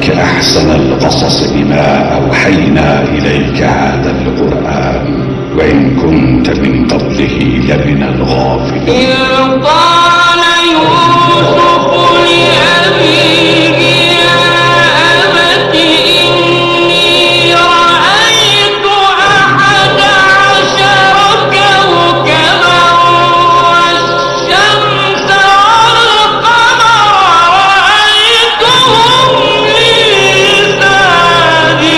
عليك أحسن القصص بما أوحينا إليك هذا القرآن وإن كنت من قبله لمن الغافلين. إذ قال يوسف لأبيه يا أبت إني رأيت 11 كوكبا والشمس والقمر رأيتهم لي ساجدين.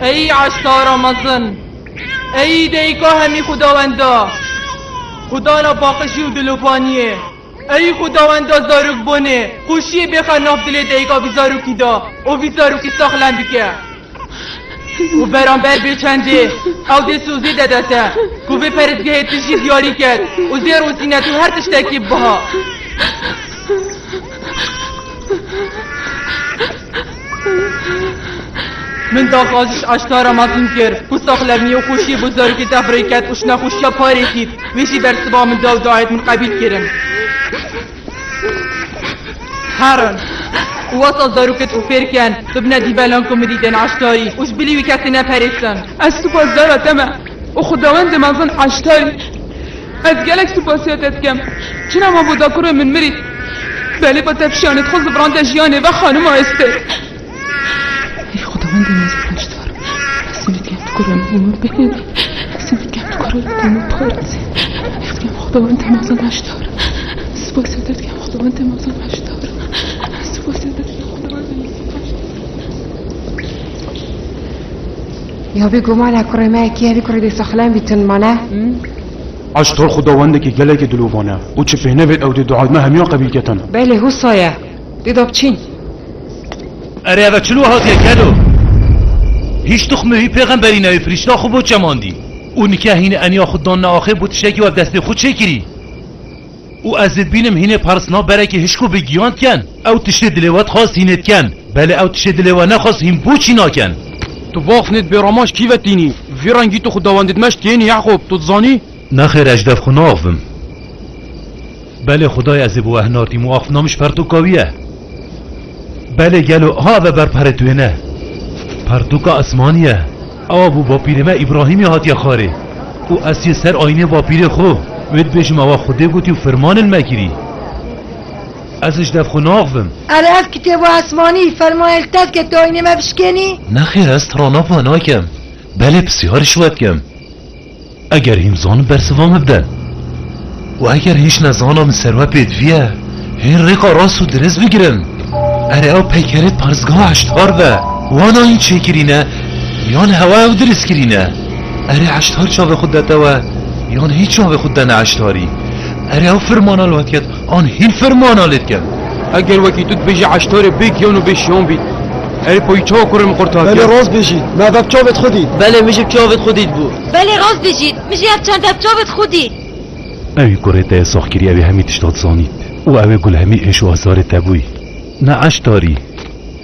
ای عشقارامازن، ای دیگاه همی خداوندا، خدا نا باقشی و دلوپانیه، ای خداوند زاروک بونه خوشی بخواه ناف دل دیگا بی زاروکی دا او بی زاروکی ساخلن بکه و برانبر بچنده او ده سوزی دادته کو به پرزگه تشی دیاری کرد و زیر و زینتو هر تشتکی بها من داخازش اشتارا مزون کرد و ساخلمی و خوشی بزرگی دفره کرد وش نخوشی پاره کید ویشی بر سبا من داو داعید من قبیل کرم هران واسه زاروکت وفيركان تبنا دي بالانكم مديدن عشتاري وش بلي وكاتنا باريسان السوبر زارة تمام وخداوند مازن عشتاري از گلک سوپاسیاتت کم چنا ما بودا کره من مرید بله با تفشانت خوز برانده جیانه و خانم آسته ای خداوند مازن عشتار سینت کم تکره من بهن سینت کم تکره من پارزی افتیم خداوند مازن عشتار سوپاسیاتت کم خداوند مازن عشتار یا بگو مالا کره ما کیه بی کره دی سخلان بیتن مالا عشتار خداونده که گله که دلوانه و چه فهنه بید او دی دعاد ما همیا قبیل کتن بله هو سایه دی داب چین اره اوه چلو هاتیه کلو هیچ تخمه هی پیغمبری نوی فرشتا خوب بود چماندی او نکه هین انیا خوددان ناخه بود شکی و دست خود چکری او ازد بینم هینه پرسنا برای که هشکو بگیاند کن او تشت دلوات خواست هینت کن بله او تشت دلوات نخواست هین بوچی ناکن تو واقفنت براماش کیوت دینی ویرانگی تو خداوندت مشت کینی یعقوب تو تزانی نخیر اجدف خو ناقفم بله خدای عزیب و احنارتی مواقف نامش پرتوکاویه بله گلو ها و بر پرتوه نه پرتوکا اسمانیه آبو با پیرمه ابراهیمی هاتیه خاره او اسی سر آینه با پیر خو وید بشم آوا خوده گوتی و فرمان المکری ازش دف خو ناقفم اره از کتاب آسمانی فرمان التد که تو آینه ما بشکنی نخیر از ترانا پاناکم بله بسیار شوید کم اگر همزان برسوام بدن و اگر هیچ نزانم سروه بدویه هین ریقا راست و درز بگیرم اره او پیکرت پرزگاه اشتار و وانا این چه کرینه یان هوا او درز کرینه اره اشتار چاوه خود دتوه یان هیچ چاوه خود دنه اشتاری اره او فرمانال وقت آن هین فرمانالت کم اگر وکی تو بجی عشتار بگیان و بشیان بید اره پایچا کرم خورتا بله راست بشید مدب چاوت خودید بله میشه چاوت خودید بود بله راست بشید میشه یک چند دب چاوت خودید اوی گره ده ساخگیری اوی همی تشتاد زانید او اوی گل همی اش و ازار تبوی نه اشتاری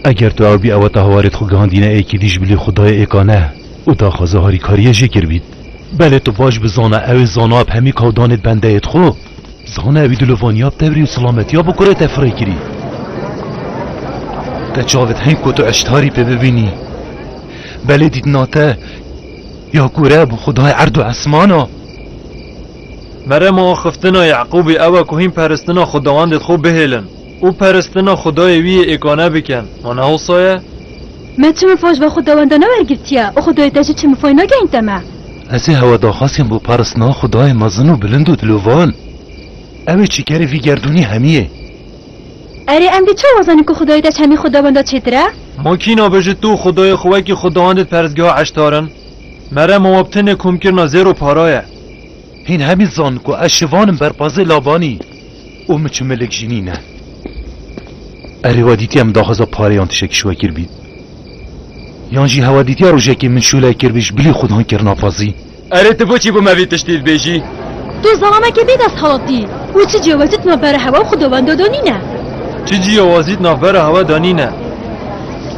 اگر تو اوی او تهوارت خو گاندینه ای که دیش بلی خدای اکانه او تا خوازه هاری کاریه جکر بید بله تو باش بزانه اوی زاناب همی کودانت بنده ایت خو زانه اوی دلوانیاب تبری و سلامتیاب و گره تفره کری ده چاوت هنگ کتو اشتاری پی ببینی بله دید ناته یا گره ابو خدای عرض و اسمانا مره ما خفتنا یعقوبی اوه که هین پرستنا خداوندت خوب بهیلن او پرستنا خدای وی اکانه بکن مانه هو سایه من چه مفاش با خداوندانه برگرتیه و خدای تشه چه مفای نگه این تمه از هوا داخواستیم بو پرستنا خدای مزن و بلند و دلوان اوه چی کره وی گردونی همیه اره امدی چه وزنی که خدای تش همی خداوندا چطره؟ ما کینا بجه تو خدای خواه که خداوندت پرستگاه اشتارن مره ما مبتن کم کرنا زیرو پارایه هین همی زان کو اشوانم بر پازه لابانی او مچه ملک جینی نه اره وادیتی هم داخوزا پاره یان تشک شوکر بید یان جی هوادیتی رو جکی من شوله کر بیش بلی خودان کرنا پازی اره تو چی با موید تشتید بیجی؟ تو زمامه که بید از حالاتی او چه جوازت ما بر هوا خداوندا دانی نه چه جوازیت نافبر هوا دانی نه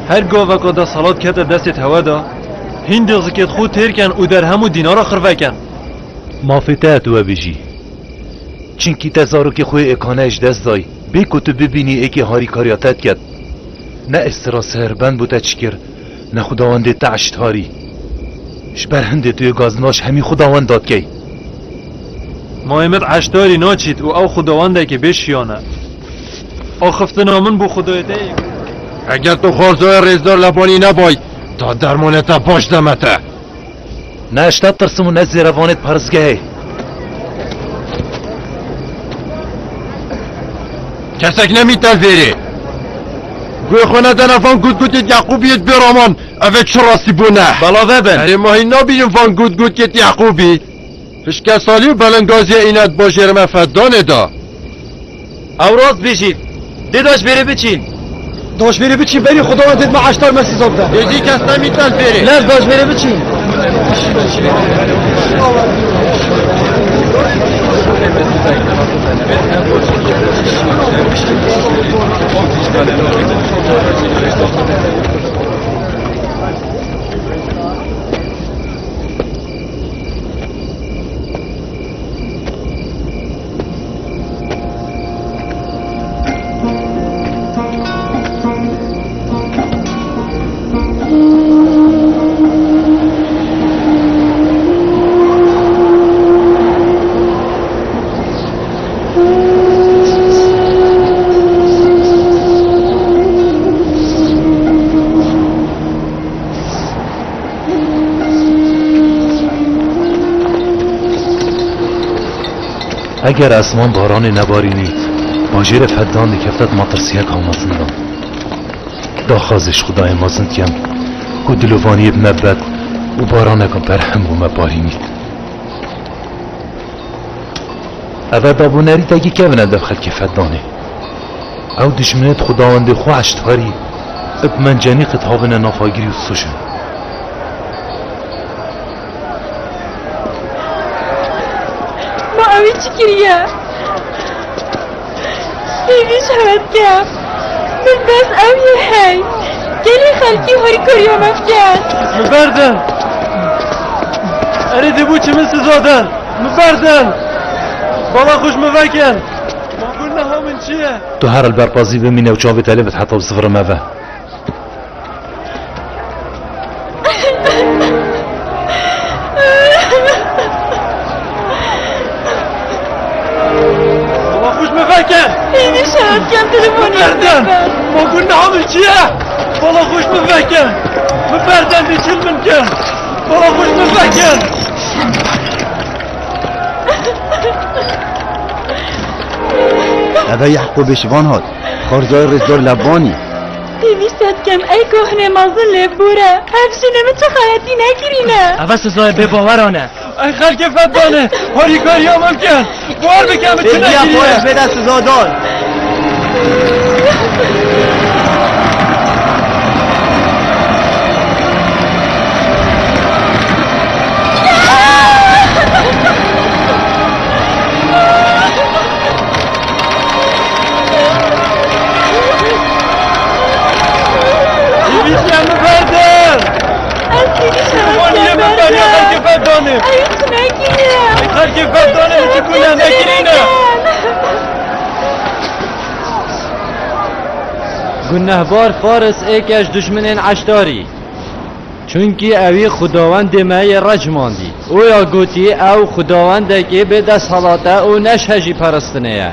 هر گاوه که دا صلات کت دستت هوا دا هین دغزکت خود تیر کن او در همو دینارا خروه کن مافته تو بجی چنکی تزارو که خوی اکانه اش دست دای بکو تو ببینی ای که هاری کاریاتت کد نه استرا سهربند بوده چکر نه خداونده تعشت هاری شبرهنده توی گازناش همی خداوند داد کی مایمت عشتاری ناچید و او خداونده که بشیانه آخفتنا من بو خدای ده اگر تو خورزای ریزدار لبانی نبای تا درمانتا باش دمته نه اشتاد ترسمو نه زیروانت پرزگه کسک نمیتذیری گوی خونه دنفان گود گودت یعقوبیت برامان اوه چه راستی بونه بلا ببن اره ماهی نبینیم فان گود گودت یعقوبی فشکه سالی و بلنگازی اینت باشه رمه فدانه دا او راست بشید دیداش بره بچین داش بره بچین بری خداوندت ما عشتار مسیز آبده یکی کس نمیتن بره نه داش بره بچین اگر اسمان باران نبارینی باجیر فدان کفتت مطرسیک آمازندان دا خازش خدای مازند کم که دلوانی بمبد و باران کم برهم و مبارینید اوه دابو نری تاکی که بنده خلک فدانه او دشمنت خداوند خو عشتاری اب منجانی قطابنا نافاگیری و سوشن ما اوی چی کریه؟ سیویش هود کم من بس اوی هی گلی خلکی هاری کریا مفکن مبردن اره دبو چه من سزادن مبردن بالا خوش مفکن ما قلنا ها من چیه؟ تو هر البرپازی بمینه و چاوی تلیبت حتی بصفر موه اینی شهد کم تلفونی مبردن ما قلنا ها من چیه؟ بالا خوش مفکن مبردن دیچل من کن بالا خوش مفکن اوه یحقو بشوان هاد خارجای رزدار لبانی دیویستت کم ای کهنه مازن لبوره هفشینه من چه خیاطی نگیرینه اوه سزای به باورانه ای خلک فدانه هاری کاری ها ممکن بار بکن به چه نگیریه به دست سزادار گنهبار فارس ایکش دشمنین عشتاری چونکی اوی خداوند مای رج ماندی او یا گوتی او خداوند که به دست حالاته او نشهجی پرستنه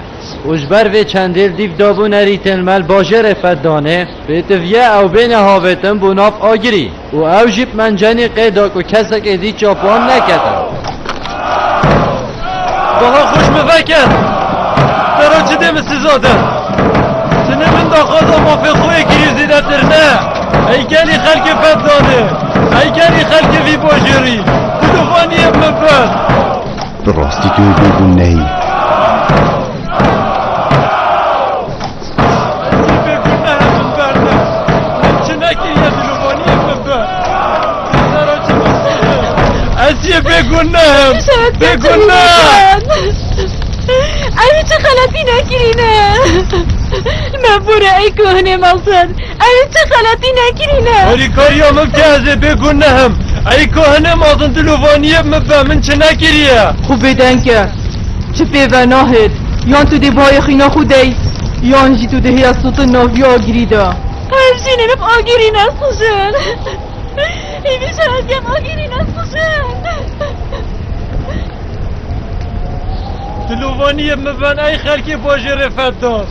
اجبر و چندیل دیو دابو نریتن مل باجر فدانه به تفیه او بین هاوتن بوناف آگری و او جیب منجانی قیداک و کسک ادی چاپوان نکتن باها خوش مفکر درا چه دیم سیزادن سنه من داخوازا مافی خوی گیری زیده ترنه ای گلی خلک فدانه ای گلی خلک وی باجری دلوانی مفد به راستی که بگون نهی اسیه بگونم بگونم اوی چه خلاطی نگیرینه مبوره ای کهنه مالسن اوی چه خلاطی نگیرینه هاری کاری همم که ازه بگونم ای کهنه مازن دلوانیه مبه من چه نگیریه خوب بدن که چه پیوناهد یان تو ده بای خینا خوده یان جی تو دهی از صوت ناوی آگیری دا همچینه مب آگیری نسوشن ایوی شاید کم آگیری نسوشن دلوانیه مبن ای خلکی باجر فدان